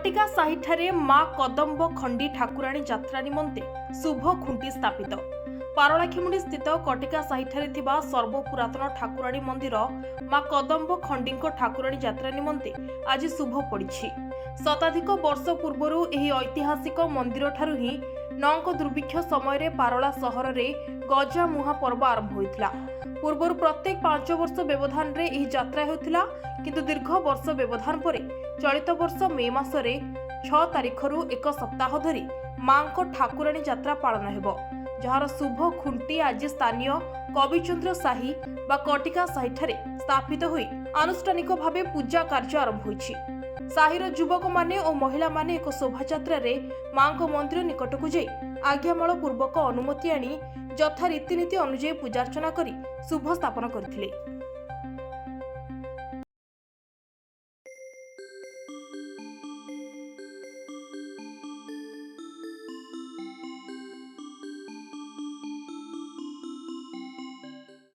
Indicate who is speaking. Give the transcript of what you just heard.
Speaker 1: कटिका साहिठारे माँ कदम्ब खंडी ठाकुराणी यात्रा निमंते शुभ खुंटी स्थापित। पारलाखिमुंडी स्थित कटिका साहिठारे थिबा सर्वपुरातन ठाकुराणी मंदिर माँ कदम्ब खंडी ठाकुराणी यात्रा निमंते आज शुभ पड़िछि। शताधिक वर्ष पूर्वरु एही ऐतिहासिक मंदिर ठारु ही नौक दुर्भिक्ष समय पारला सहर में गजामुहा पर्व आरंभ होइतिला। पूर्वर प्रत्येक 5 वर्ष व्यवधान रे एही यात्रा होइतिला, किंतु दीर्घ वर्ष व्यवधान परे चलित वर्ष मे मासरे 6 तारिखरु एक सप्ताह धरी मां को ठाकुराणी यात्रा पालन हेबो, जहार शुभ खुंटी आज स्थानीय कविचंद्र साही बा कटिका साहिठारे स्थापित होई आनुष्ठानिक भावे पूजा कार्य आरंभ होइछि। साहिर युवक माने और महिला माने एक शोभायात्रा रे मां को मंदिर निकट को जाई आज्ञामाल पूर्वक अनुमति आनी यथा रीतिनीति अनुଯାयी पूजार्चना करी शुभ स्थापन करथिले।